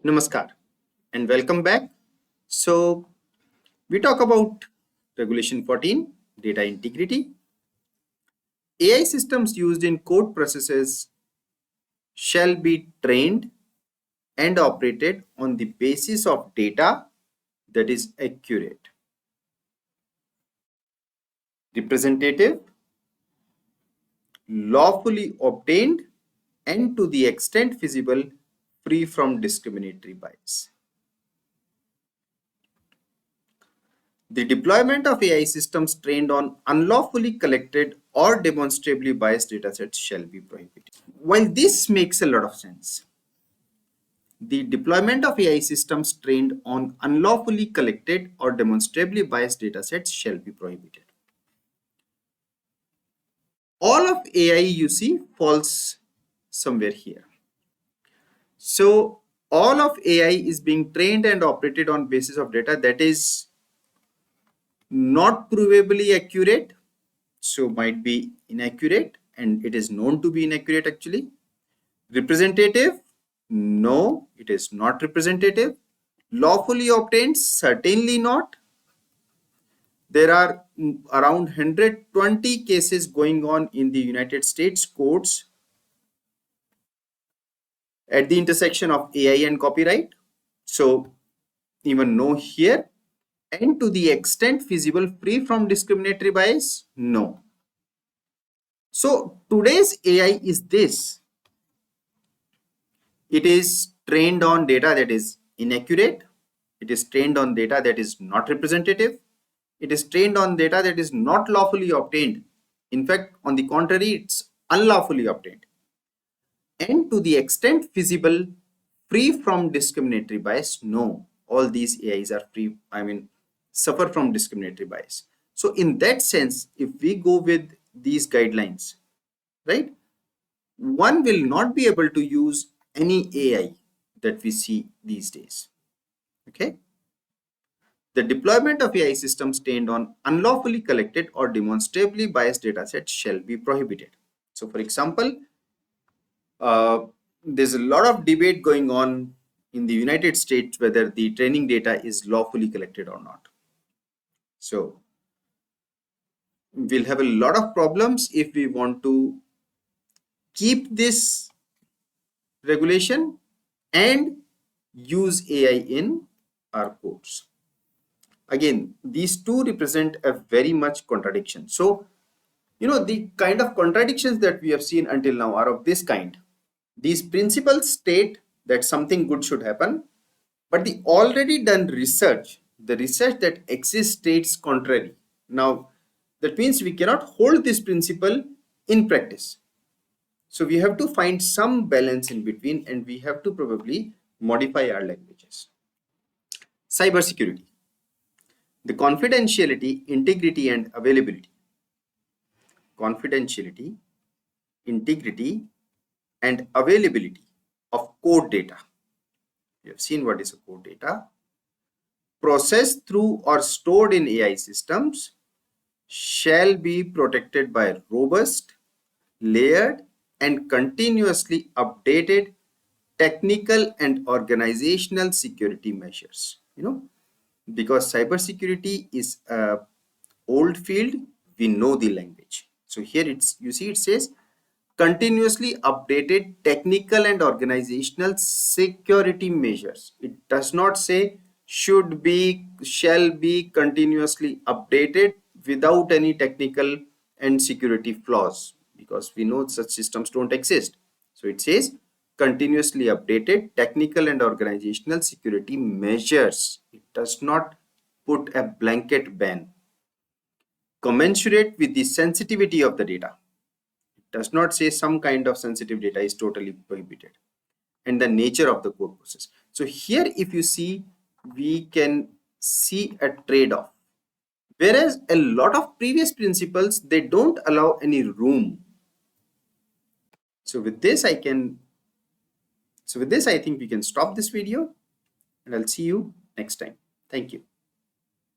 Namaskar and welcome back. So, we talk about Regulation 14, data integrity. AI systems used in code processes shall be trained and operated on the basis of data that is accurate, representative, lawfully obtained, and to the extent feasible, free from discriminatory bias. The deployment of AI systems trained on unlawfully collected or demonstrably biased datasets shall be prohibited. While this makes a lot of sense, the deployment of AI systems trained on unlawfully collected or demonstrably biased datasets shall be prohibited. All of AI you see falls somewhere here. So all of AI is being trained and operated on basis of data that is not provably accurate, so might be inaccurate, and it is known to be inaccurate actually. Representative? No, it is not representative. Lawfully obtained? Certainly not. There are around 120 cases going on in the United States courts at the intersection of AI and copyright. So even no here. And to the extent feasible, free from discriminatory bias? No. So today's AI is this. It is trained on data that is inaccurate. It is trained on data that is not representative. It is trained on data that is not lawfully obtained. In fact, on the contrary, it's unlawfully obtained. And to the extent feasible, free from discriminatory bias? No. All these AIs are free, suffer from discriminatory bias. So in that sense, if we go with these guidelines, right, one will not be able to use any AI that we see these days. Okay. The deployment of AI systems trained on unlawfully collected or demonstrably biased datasets shall be prohibited. So, for example, there's a lot of debate going on in the United States whether the training data is lawfully collected or not. So, we'll have a lot of problems if we want to keep this regulation and use AI in our codes. Again, these two represent a very much contradiction. So, the kind of contradictions that we have seen until now are of this kind. These principles state that something good should happen, but the already done research, the research that exists states contrary. Now, that means we cannot hold this principle in practice. So we have to find some balance in between, and we have to probably modify our languages. Cybersecurity. The confidentiality, integrity, and availability. Confidentiality, integrity, and availability of code data. We have seen what is a code data. Processed through or stored in AI systems shall be protected by robust, layered, and continuously updated technical and organizational security measures. Because cybersecurity is a old field, we know the language. So here it says continuously updated technical and organizational security measures. It does not say should be, shall be continuously updated without any technical and security flaws, because we know such systems don't exist. So it says continuously updated technical and organizational security measures. It does not put a blanket ban. Commensurate with the sensitivity of the data. It does not say some kind of sensitive data is totally prohibited. And the nature of the code process. So here, if you see, we can see a trade-off. Whereas a lot of previous principles, they don't allow any room. So with this, I think we can stop this video, and I'll see you next time. Thank you.